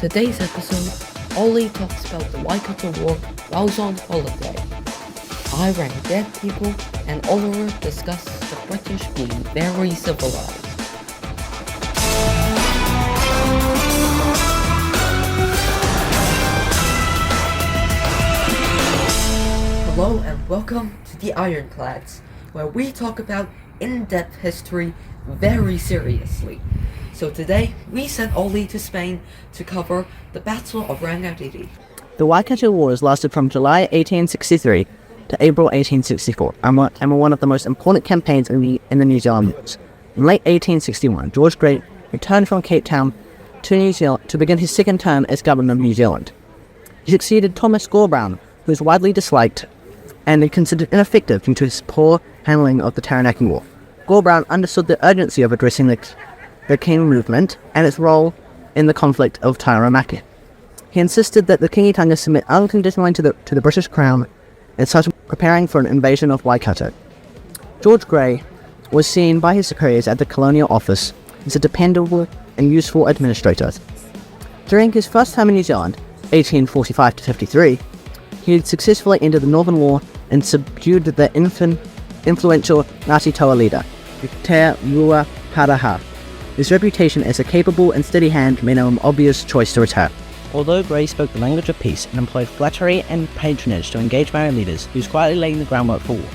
today's episode, Ollie talks about the Waikato War while on holiday. I rank dead people, and Oliver discusses the British being very civilized. Hello and welcome to the Ironclads, where we talk about in-depth history very seriously. So today, we sent Ollie to Spain to cover the Battle of Rangiaowhia. The Waikato Wars lasted from July 1863 to April 1864 and were one of the most important campaigns in the New Zealand Wars. In late 1861, George Gage returned from Cape Town to New Zealand to begin his second term as Governor of New Zealand. He succeeded Thomas Gore-Brown, who was widely disliked and considered ineffective due to his poor handling of the Pāterangi War. Gore-Brown understood the urgency of addressing the King movement and its role in the conflict of Tairomaki. He insisted that the Kingitanga submit unconditionally to the British Crown and started preparing for an invasion of Waikato. George Grey was seen by his superiors at the Colonial Office as a dependable and useful administrator. During his first term in New Zealand, 1845 to 53, he had successfully ended the Northern War and subdued the influential Ngāti Toa leader, Te Rua Paraha. His reputation as a capable and steady hand made him an obvious choice to return. Although Grey spoke the language of peace and employed flattery and patronage to engage Maori leaders, he was quietly laying the groundwork for war.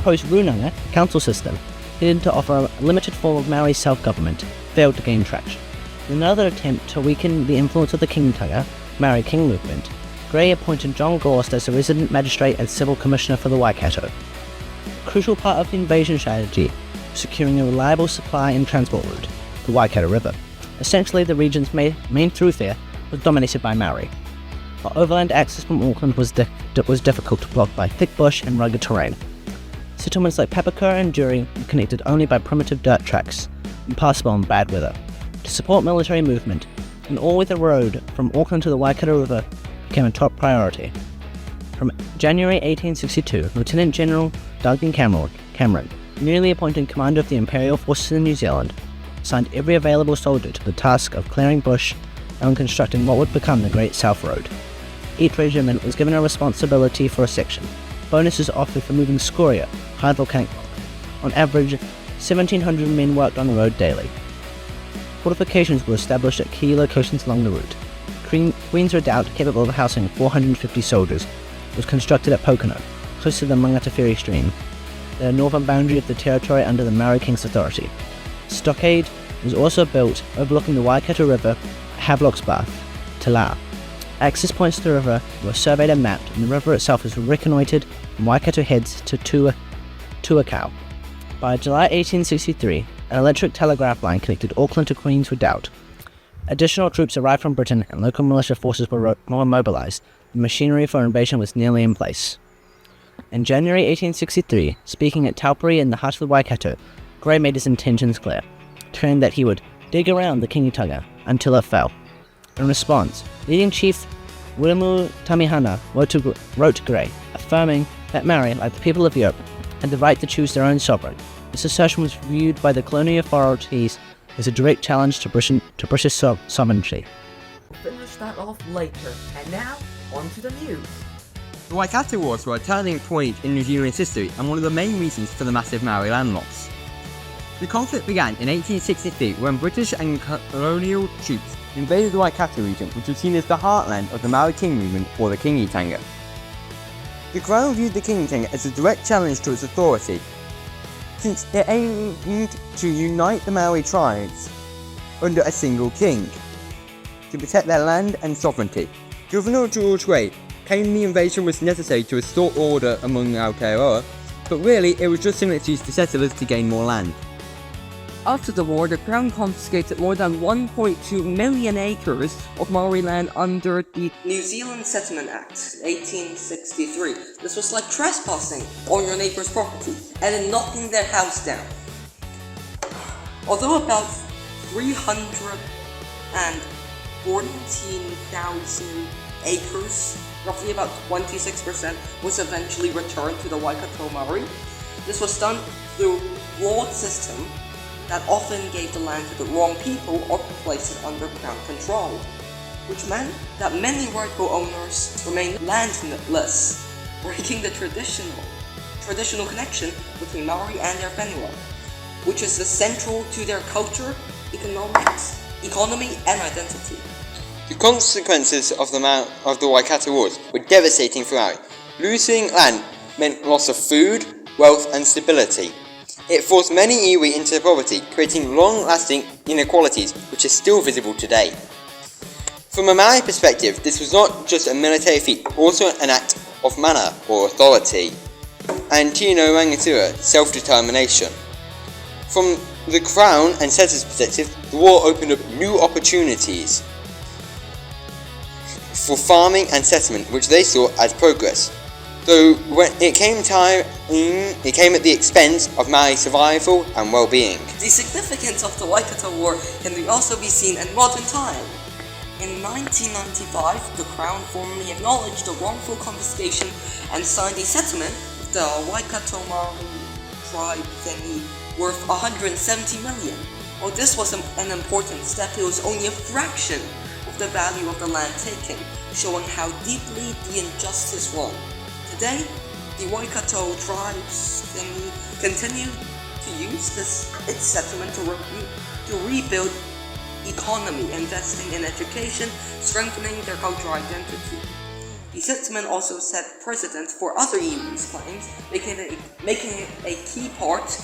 Post-Runanga, the council system, needed to offer a limited form of Maori self-government, failed to gain traction. In another attempt to weaken the influence of the Kingitanga, Maori King movement, Grey appointed John Gorst as the resident magistrate and civil commissioner for the Waikato. A crucial part of the invasion strategy was securing a reliable supply and transport route, the Waikato River. Essentially, the region's main thoroughfare was dominated by Maori, while overland access from Auckland was difficult to block by thick bush and rugged terrain. Settlements like Papakura and Duri were connected only by primitive dirt tracks, impassable in bad weather. To support military movement, an all-weather road from Auckland to the Waikato River became a top priority. From January 1862, Lieutenant General Duncan Cameron, newly appointed commander of the Imperial Forces in New Zealand, assigned every available soldier to the task of clearing bush and constructing what would become the Great South Road. Each regiment was given a responsibility for a section. Bonuses offered for moving scoria, hard volcanic rock. On average, 1,700 men worked on the road daily. Fortifications were established at key locations along the route. Queen's Redoubt, capable of housing 450 soldiers, was constructed at Pocono, close to the Mangata Ferry stream, the northern boundary of the territory under the Maori King's authority. Stockade was also built overlooking the Waikato River at Havelock's Bath, Te La. Access points to the river were surveyed and mapped, and the river itself was reconnoitred from Waikato Heads to Tuakau. By July 1863, an electric telegraph line connected Auckland to Queen's Redoubt. Additional troops arrived from Britain and local militia forces were mobilized. The machinery for invasion was nearly in place. In January 1863, speaking at Taupori in the heart of the Waikato, Grey made his intentions clear, declaring that he would dig around the Kingitanga until it fell. In response, leading chief Wiremu Tamihana wrote to Grey, affirming that Maori, like the people of Europe, had the right to choose their own sovereign. This assertion was viewed by the colonial authorities as a direct challenge to British sovereignty. We'll finish that off later, and now, on to the news. The Waikato Wars were a turning point in New Zealand's history and one of the main reasons for the massive Maori land loss. The conflict began in 1863 when British and colonial troops invaded the Waikato region, which was seen as the heartland of the Maori King movement, or the Kingitanga. The Crown viewed the Kingitanga as a direct challenge to its authority, since it aimed to unite the Maori tribes under a single king, to protect their land and sovereignty. Governor George Grey claimed the invasion was necessary to restore order among Aotearoa, but really it was just an excuse to settlers to gain more land. After the war, the Crown confiscated more than 1.2 million acres of Maori land under the New Zealand Settlement Act, 1863. This was like trespassing on your neighbor's property and then knocking their house down. Although about 314,000 acres, roughly about 26%, was eventually returned to the Waikato Maori, this was done through a flawed system that often gave the land to the wrong people or placed it under Crown control. which meant that many rightful owners remained landless, breaking the traditional connection between Maori and their whenua, which is central to their culture, economy, and identity. The consequences of the Waikato Wars were devastating throughout. Losing land meant loss of food, wealth, and stability. It forced many iwi into poverty, creating long-lasting inequalities which are still visible today. From a Maori perspective, this was not just a military feat, but also an act of mana, or authority, and tino rangitua, self-determination. From the Crown and settlers' perspective, the war opened up new opportunities for farming and settlement, which they saw as progress. Though when it came it came at the expense of Maori survival and well-being. The significance of the Waikato War can also be seen in modern time. In 1995, the Crown formally acknowledged the wrongful confiscation and signed a settlement with the Waikato Maori tribe thingy worth $170 million. While this was an important step, it was only a fraction of the value of the land taken, showing how deeply the injustice was. Today, the Waikato tribes continue to use its settlement to rebuild economy, investing in education, strengthening their cultural identity. The settlement also set precedent for other iwi's claims, making it a key part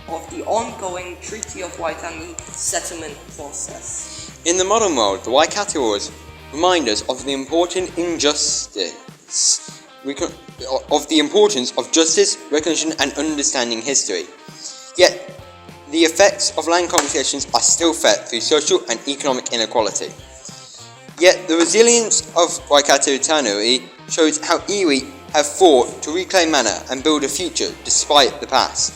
of the ongoing Treaty of Waitangi settlement process. In the modern world, the Waikato Wars remind us of the importance of justice, recognition, and understanding history. Yet, the effects of land confiscations are still felt through social and economic inequality. Yet, the resilience of Waikato Tanui shows how iwi have fought to reclaim mana and build a future despite the past.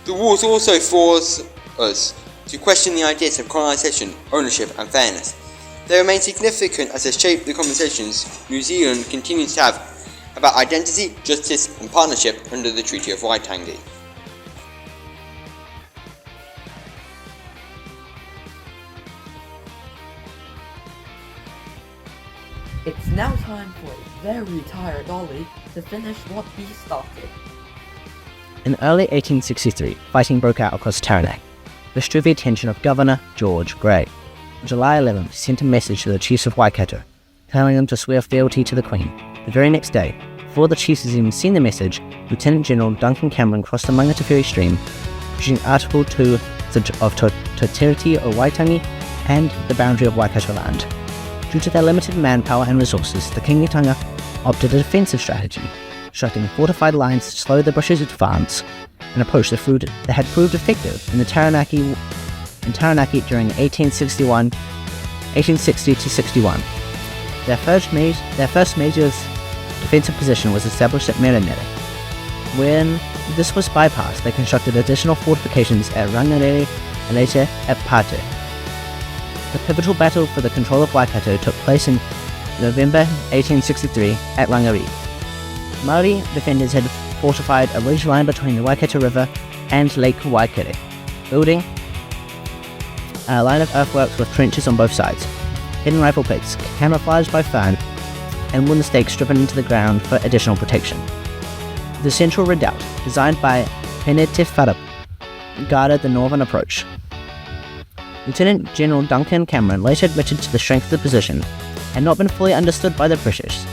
The wars also force us to question the ideas of colonisation, ownership, and fairness. They remain significant as they shape the conversations New Zealand continues to have about identity, justice, and partnership under the Treaty of Waitangi. It's now time for a very tired Ollie to finish what he started. In early 1863, fighting broke out across Taranaki. This drew the attention of Governor George Grey. On July 11th, he sent a message to the chiefs of Waikato, telling them to swear fealty to the Queen. The very next day, before the chiefs had even seen the message, Lieutenant General Duncan Cameron crossed the Mangatawhiri stream, pushing Article 2 of Totiriti o Waitangi and the boundary of Waikato land. Due to their limited manpower and resources, the Kingitanga opted a defensive strategy, constructing fortified lines to slow the British advance, an approach that had proved effective in Taranaki during 1860 to 61. Their first major defensive position was established at Meremere. When this was bypassed, they constructed additional fortifications at Rangiaowhia and later at Pāterangi. The pivotal battle for the control of Waikato took place in November 1863 at Rangiaowhia. Maori defenders had fortified a ridge line between the Waikato River and Lake Waikere, building a line of earthworks with trenches on both sides, hidden rifle pits camouflaged by fern, and wooden stakes driven into the ground for additional protection. The central redoubt, designed by Penete guarded the northern approach. Lieutenant General Duncan Cameron later admitted to the strength of the position had not been fully understood by the British.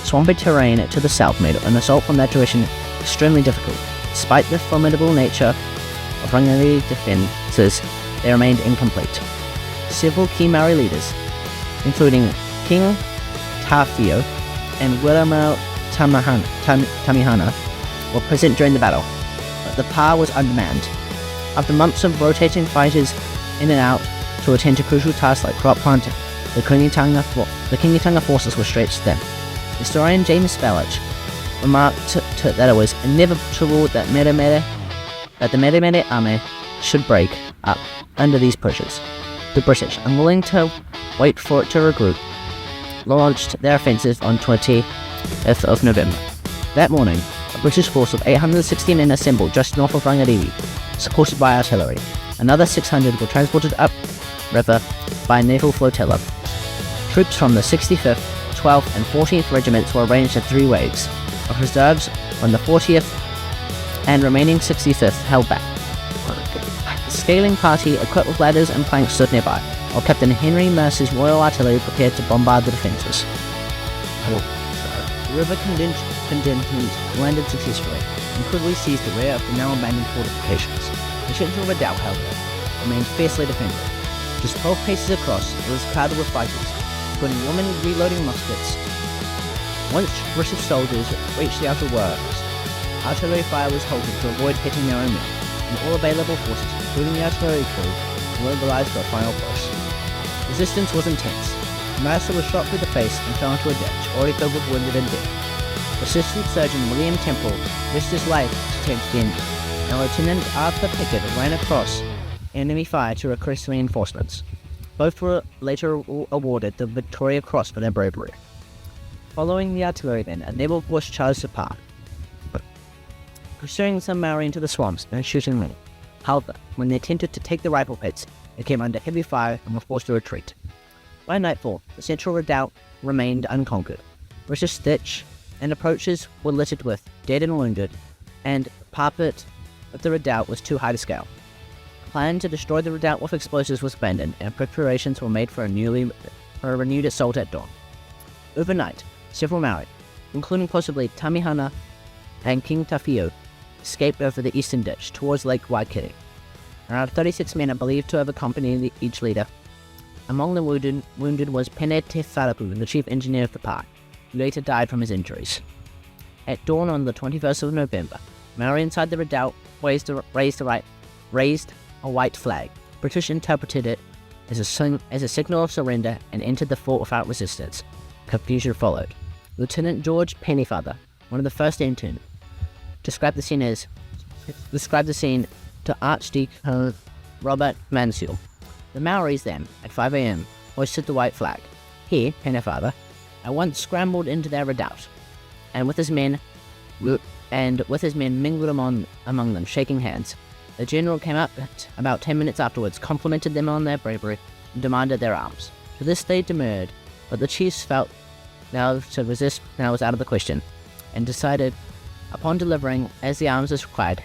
Swampy terrain to the south made an assault from that direction extremely difficult. Despite the formidable nature of Rangiaowhia defences, they remained incomplete. Several key Maori leaders, including King Tawhio and Wirama Tamihana, were present during the battle, but the PA was undermanned. After months of rotating fighters in and out to attend to crucial tasks like crop planting, the Kingitanga forces were stretched thin. Historian James Spallage remarked that it was inevitable that the Meremere army should break up under these pressures. The British, unwilling to wait for it to regroup, launched their offensive on 20th of November. That morning, a British force of 860 men assembled just north of Rangiaowhia, supported by artillery. Another 600 were transported up river by a naval flotilla. Troops from the 65th, 12th and 14th regiments were arranged in 3 waves, of reserves when the 40th and remaining 65th held back. The scaling party equipped with ladders and planks stood nearby, while Captain Henry Mercer's Royal Artillery prepared to bombard the defences. The river contingent landed successfully and quickly seized the rear of the now abandoned fortifications. The central redoubt, however, remained fiercely defended. Just 12 paces across, it was crowded with fighters, including women reloading muskets. Once British soldiers reached the outer works, artillery fire was halted to avoid hitting their own men, and all available forces, including the artillery crew, were mobilized for a final push. Resistance was intense. Mercer was shot through the face and fell into a ditch, already filled with wounded and dead. Assistant Surgeon William Temple risked his life to tend to the injured, and Lieutenant Arthur Pickett ran across enemy fire to request reinforcements. Both were later awarded the Victoria Cross for their bravery. Following the artillerymen, a naval force charged the park, pursuing some Maori into the swamps and shooting many. However, when they attempted to take the rifle pits, they came under heavy fire and were forced to retreat. By nightfall, the central redoubt remained unconquered. British ditch and approaches were littered with dead and wounded, and the parapet of the redoubt was too high to scale. The plan to destroy the redoubt with explosives was abandoned, and preparations were made for a renewed assault at dawn. Overnight, several Maori, including possibly Tamihana and King Tawhio, escaped over the eastern ditch towards Lake Waikato. Around 36 men are believed to have accompanied each leader. Among the wounded was Pene Te Wharapu, the chief engineer of the park, who later died from his injuries. At dawn on the 21st of November, Maori inside the redoubt raised a white flag. British interpreted it as a signal of surrender and entered the fort without resistance. Confusion followed. Lieutenant George Pennyfather, one of the first to enter, described the scene to Archdeacon Robert Mansell. The Maoris then, at 5 a.m., hoisted the white flag. He, Pennyfather, at once scrambled into their redoubt, and with his men mingled among them, shaking hands. The general came up about 10 minutes afterwards, complimented them on their bravery, and demanded their arms. To this they demurred, but the chiefs felt now to resist now was out of the question, and decided upon delivering as the arms was required,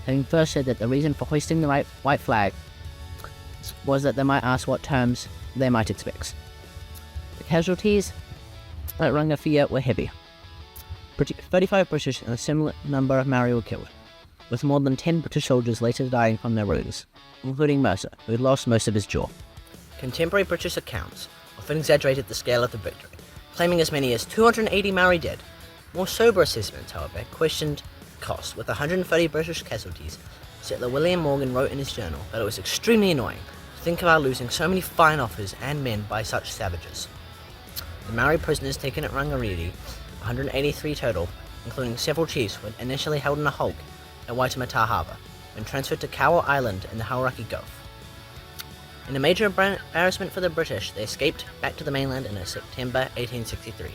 having first said that the reason for hoisting the white flag was that they might ask what terms they might expect. The casualties at Rangiaowhia were heavy. 35 British and a similar number of Maori were killed, with more than 10 British soldiers later dying from their wounds, including Mercer, who had lost most of his jaw. Contemporary British accounts often exaggerated the scale of the victory, claiming as many as 280 Maori dead. More sober assessments, however, questioned the cost, with 130 British casualties. Settler William Morgan wrote in his journal that it was extremely annoying to think about losing so many fine officers and men by such savages. The Maori prisoners taken at Rangiaowhia, 183 total, including several chiefs, were initially held in a hulk at Waitemata Harbour, and transferred to Kaua Island in the Hauraki Gulf. In a major embarrassment for the British, they escaped back to the mainland in September 1863.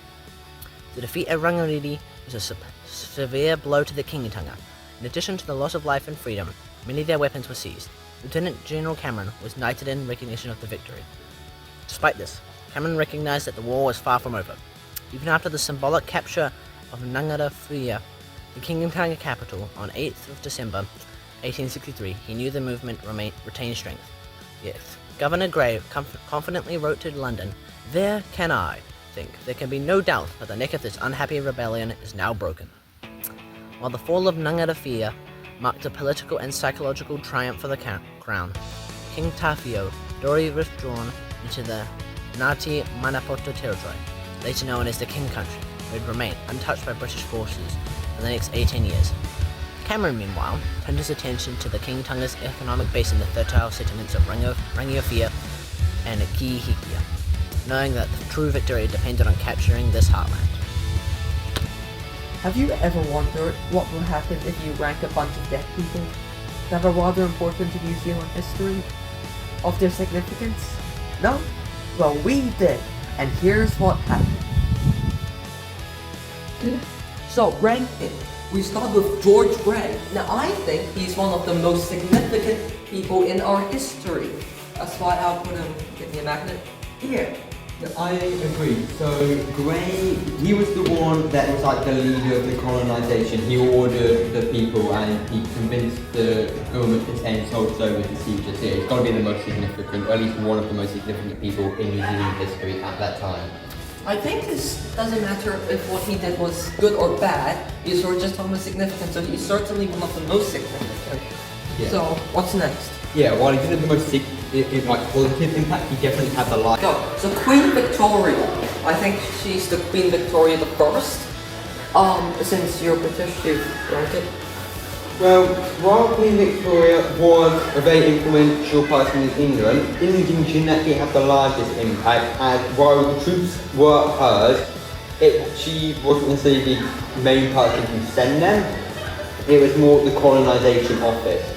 The defeat at Rangiaowhia was a severe blow to the Kingitanga. In addition to the loss of life and freedom, many of their weapons were seized. Lieutenant General Cameron was knighted in recognition of the victory. Despite this, Cameron recognised that the war was far from over. Even after the symbolic capture of Rangiaowhia, the Kingitanga capital, on 8th of December 1863, he knew the movement retained strength. Yet, Governor Grey confidently wrote to London, "There can I think there can be no doubt that the neck of this unhappy rebellion is now broken." While the fall of Rangiaowhia marked a political and psychological triumph for the crown, King Tawhio already withdrawn into the Ngāti Manapoto territory, later known as the King Country, who had remained untouched by British forces for the next 18 years. Cameron, meanwhile, turned his attention to the Kingitanga's economic base in the fertile settlements of Rangiaowhia and Kingitanga, knowing that the true victory depended on capturing this heartland. Have you ever wondered what will happen if you rank a bunch of dead people that are rather important to New Zealand history? Of their significance? No? Well, we did, and here's what happened. So, ranking. We start with George Grey. Now, I think he's one of the most significant people in our history. That's why I'll put him in the magnet here. I agree. So Gray, he was the one that was like the leader of the colonisation. He ordered the people and he convinced the government to send soldiers over to siege us here. He's got to be the most significant, or at least one of the most significant people in New Zealand history at that time. I think this doesn't matter if what he did was good or bad, because we're just talking about significant, so he's certainly one of the most significant. Yeah. So, what's next? Yeah, while he didn't have the most like positive impact, he definitely had the life. Go. So Queen Victoria, I think she's the Queen Victoria the First. Since you're British, you like it. Well, while Queen Victoria was a very influential person in England, England didn't actually have the largest impact, as while the troops were hers, she wasn't necessarily the main person to send them. It was more the colonisation office.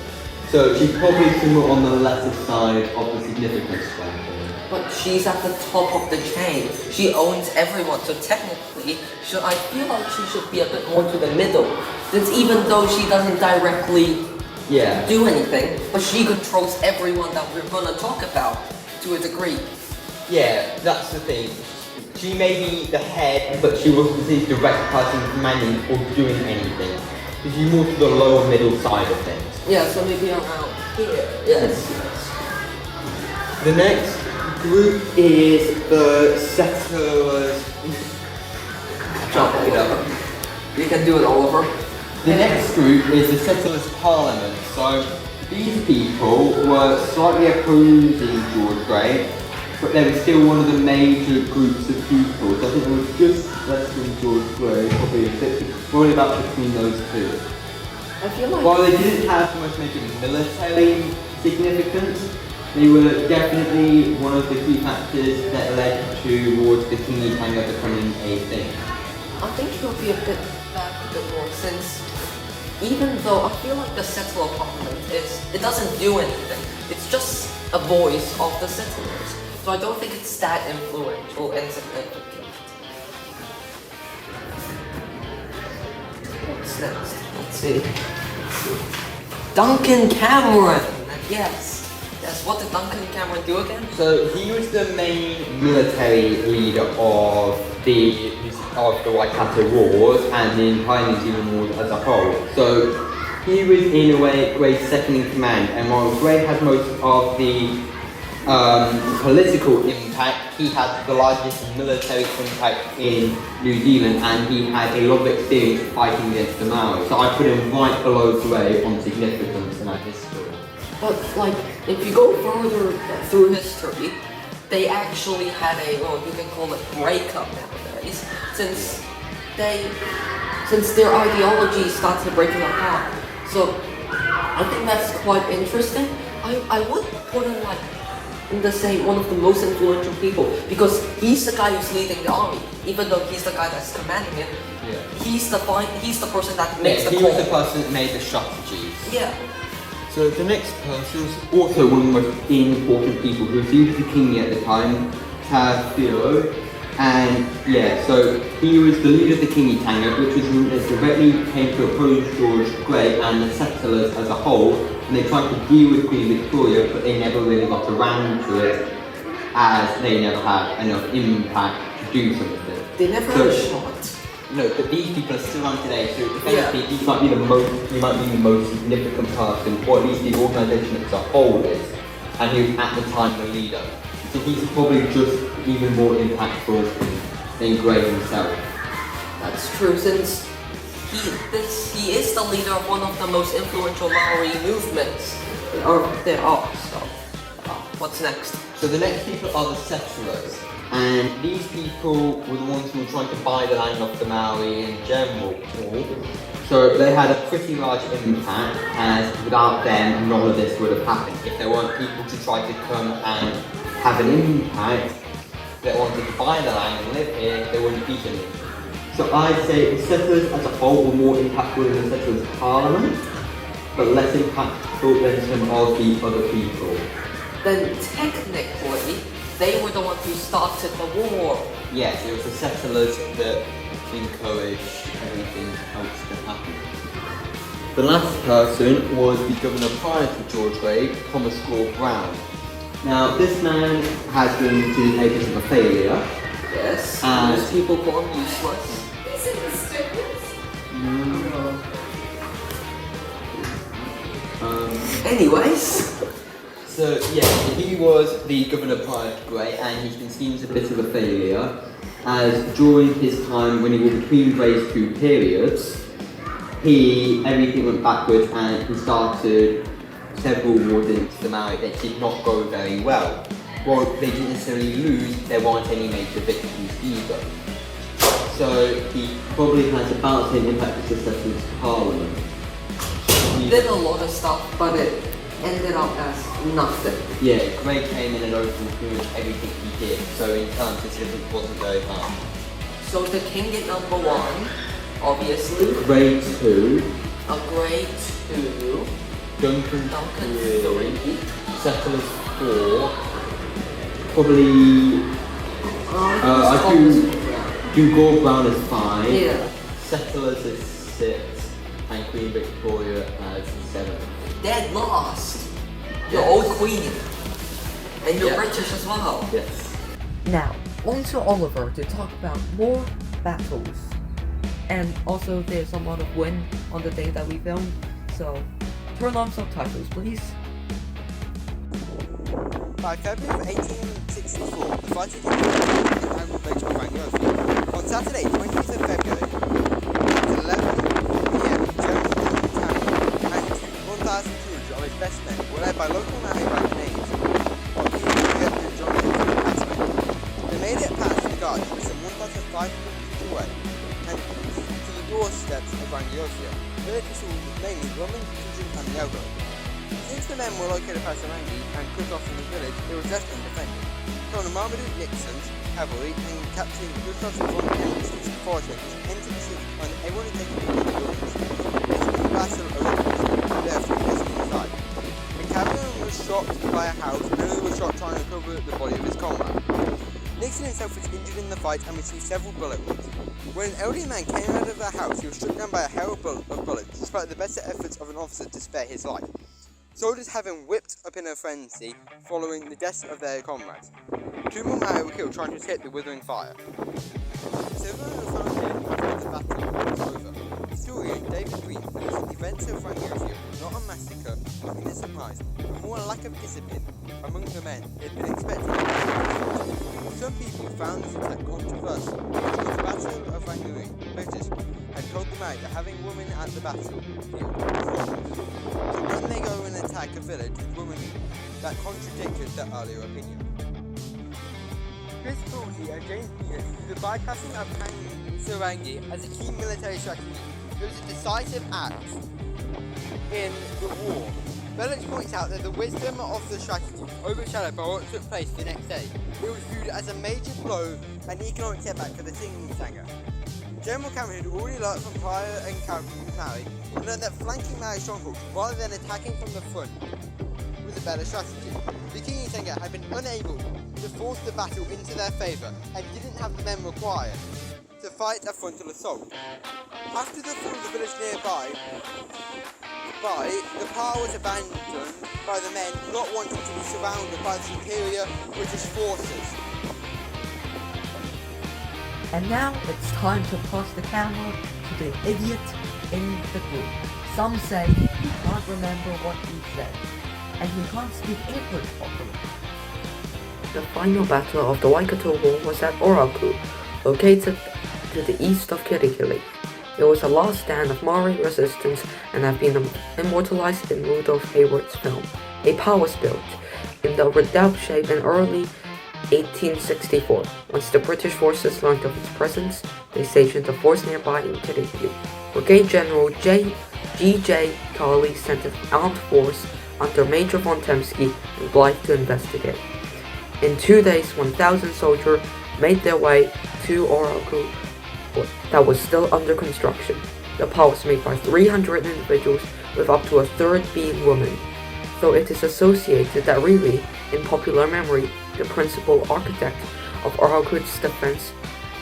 So she's probably somewhere on the lesser side of the significance ranking. But she's at the top of the chain. She owns everyone, so technically, I feel like she should be a bit more to the middle. Since even though she doesn't directly do anything, but she controls everyone that we're gonna talk about to a degree. Yeah, that's the thing. She may be the head, but she wasn't the direct person commanding or doing anything. She's more to the lower middle side of things. Yeah, so maybe around here. Yes. The next group is the settlers. Jump it up. You can do it, Oliver. The next group is the settlers' parliament. So these people were slightly opposing George Grey, but they were still one of the major groups of people. So I think it was just less than George Grey, probably about between those two. I feel like... While they didn't have the most major military significance, they were definitely one of the key factors that led towards the Kingitanga becoming a thing. I think it will be a bit back a bit more, since even though I feel like the settler parliament it doesn't do anything. It's just a voice of the settlers. So I don't think it's that influential and significant. What's next? Let's see. Duncan Cameron! Yes. Yes, what did Duncan Cameron do again? So he was the main military leader of the Waikato Wars and the entire New Zealand Wars as a whole. So he was in a way Grey's second in command, and while Grey had most of the political impact, he had the largest military impact in New Zealand, and he had a lot of experience fighting against the Maori. So I put him right below Grey on significance in our history. But like, if you go further through history, they actually had a, well, you can call it breakup nowadays, since their ideology started breaking apart. So I think that's quite interesting. I would put him like in the same one of the most influential people, because he's the guy who's leading the army, even though he's the guy that's commanding it. Yeah. He's the person that makes the call. He was the person that made the strategies. Yeah. So the next person is also one of the most important people who was leader of the king at the time, Tavio. And yeah, so he was the leader of the Kingitanga, which was one that directly came to oppose George Grey and the settlers as a whole. And they tried to deal with Queen Victoria, but they never really got around to it, as they never had enough impact to do something. They never had a shot. No, but these people are still on today, so effectively he might be the most significant person, or at least the organisation as a whole is, and he was at the time the leader. So he's probably just even more impactful than Grey himself. That's true, since he is the leader of one of the most influential Maori movements there are. So, what's next? So the next people are the settlers. And these people were the ones who were trying to buy the land off the Maori in general. So they had a pretty large impact, as without them, none of this would have happened. If there weren't people to try to come and have an impact that wanted to buy the land and live here, there wouldn't be any. So I'd say the settlers as a whole were more impactful than the settlers' parliament, but less impactful than some of the other people. Then technically, they were the ones who started the war. Yes, it was the settlers that encouraged everything else to happen. The last person was the governor prior to George Grey, Thomas Brown. Now, this man has been to a bit of a failure. Yes. And- Most people call him useless. Anyways. So, yeah, he was the governor prior to Grey, and he's been seen as a bit of a failure, as during his time when he was between Grey's two periods, everything went backwards and he started several wars against the Maori that did not go very well. While they didn't necessarily lose, there weren't any major victories either. So he probably has about the same impact as Gustavus Parliament. He did a lot of stuff, but it ended up as nothing. Yeah, Grey came in and overruled pretty much everything he did, so in terms of citizens it wasn't very hard. So the king at number 1, obviously. Grey 2, A grade 2. Duncan Duncan 3, 3. Settlers 4, probably Gore Brown is 5, Yeah. Settlers is 6, and Queen Victoria as 7. Dead last. Your Yes. old queen. And you're Yeah. British as well. Yes. Now, on to Oliver to talk about more battles. And also there's a lot of wind on the day that we filmed, so turn on subtitles, please. By February of 1864, the fighting continued in the Ironclads of Rangiaowhia. On Saturday, 20th of February, at 11 p.m., General Duncan Cameron and 1,200 of his best men were led by local Maori by names of Himi and John They made it past the guards with some 1,500 feet away and to the doorsteps of Rangiaowhia, where they pursued mainly Roman contingent and Maori. Since the men were located at Pāterangi and cut off from the village, it was left undefended. Colonial Marmaduke Nixon's cavalry and Captain Gustavus von Henry's forces entered the city and everyone had taken the buildings. Basically, the battle erupted, therefore placing inside. The cavalryman was shot by a house and another was shot trying to cover the body of his comrade. Nixon himself was injured in the fight and received several bullet wounds. When an elderly man came out of the house, he was struck down by a hail of bullets, despite the best efforts of an officer to spare his life. Soldiers have been whipped up in a frenzy following the deaths of their comrades. 2 more Maori were killed trying to escape the withering fire. Several were found dead after the battle was over. Historian David Green believes that the events of Rangiaowhia were not a massacre, nothing to surprise, but more a lack of discipline among the men had been expected. Some people found this attack controversial, because the Battle of Rangiaowhia, the British had told the Maori that having women at the battlefield was wrong. So when they go and attack a village with women, that contradicted their earlier opinion. Chris Cruelty and James Peters used the bypassing of Sarangi as a key military strategy. It was a decisive act in the war. Bellix points out that the wisdom of the strategy was overshadowed by what took place the next day. It was viewed as a major blow and economic setback for the Kingitanga. General Cameron had already learnt from prior encounters with Maori and learned that flanking Maori strongholds rather than attacking from the front was a better strategy. The Kingitanga had been unable to force the battle into their favour and didn't have the men required to fight a frontal assault. After the fall of the village nearby, the power was abandoned by the men not wanting to be surrounded by the superior British forces. And now it's time to pass the camera to the idiot in the group. Some say he can't remember what he said, and he can't speak English properly. The final battle of the Waikato War was at Oroku, located to the east of Kirikiri. It was the last stand of Maori resistance and have been immortalized in Rudolph Hayward's film. A power was built in the redoubt shape in early 1864. Once the British forces learned of its presence, they stationed a force nearby in Kirikiri. Brigadier General G.J. Carley sent an armed force under Major von Tempsky and Blythe to investigate. In 2 days, 1,000 soldiers made their way to Oroku that was still under construction. The pile was made by 300 individuals, with up to a third being women, though it is associated that really, in popular memory, the principal architect of Oroku's defense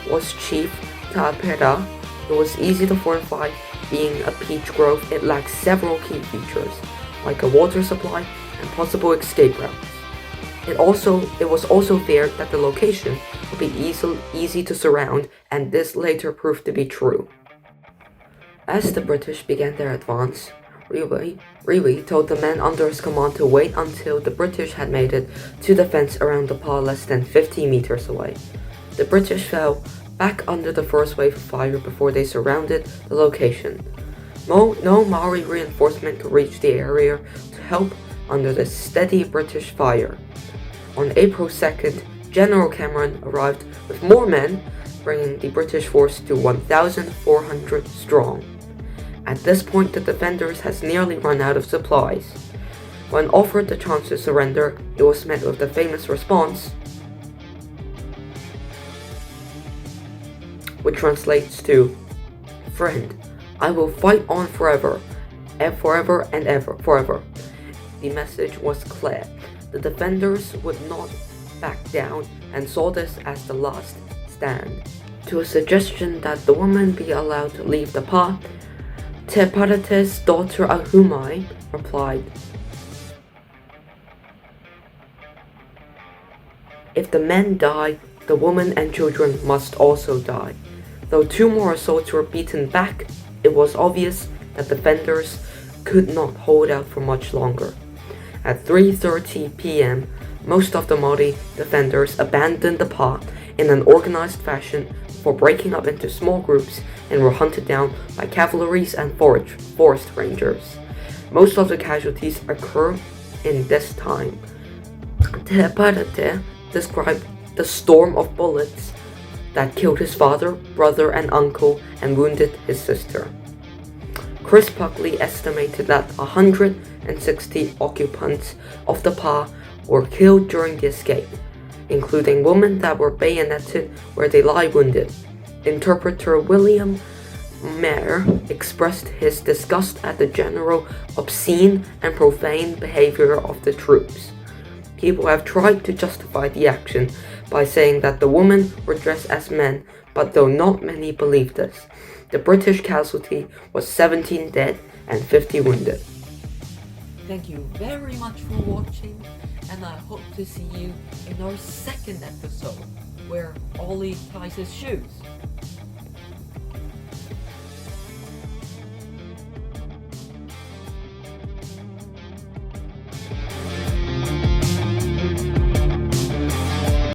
was Chief Tāpera. It was easy to fortify, being a peach grove. It lacked several key features, like a water supply and possible escape routes. It was also feared that the location would be easy to surround, and this later proved to be true. As the British began their advance, Riwi told the men under his command to wait until the British had made it to the fence around the pa less than 50 meters away. The British fell back under the first wave of fire before they surrounded the location. No Maori reinforcement could reach the area to help under the steady British fire. On April 2nd, General Cameron arrived with more men, bringing the British force to 1,400 strong. At this point, the defenders had nearly run out of supplies. When offered the chance to surrender, it was met with the famous response, which translates to, "Friend, I will fight on forever, forever and ever, forever." The message was clear. The defenders would not back down and saw this as the last stand. To a suggestion that the woman be allowed to leave the pa, Te Parate's daughter Himi replied, "If the men die, the women and children must also die." Though 2 more assaults were beaten back, it was obvious that defenders could not hold out for much longer. At 3:30 p.m., most of the Maori defenders abandoned the pa in an organized fashion for breaking up into small groups and were hunted down by cavalries and forest rangers. Most of the casualties occurred in this time. Te Parate described the storm of bullets that killed his father, brother, and uncle and wounded his sister. Chris Buckley estimated that 160 occupants of the pa were killed during the escape, including women that were bayoneted where they lie wounded. Interpreter William Mayer expressed his disgust at the general obscene and profane behavior of the troops. People have tried to justify the action by saying that the women were dressed as men, but though not many believe this, the British casualty was 17 dead and 50 wounded. Thank you very much for watching, and I hope to see you in our second episode, where Ollie ties his shoes.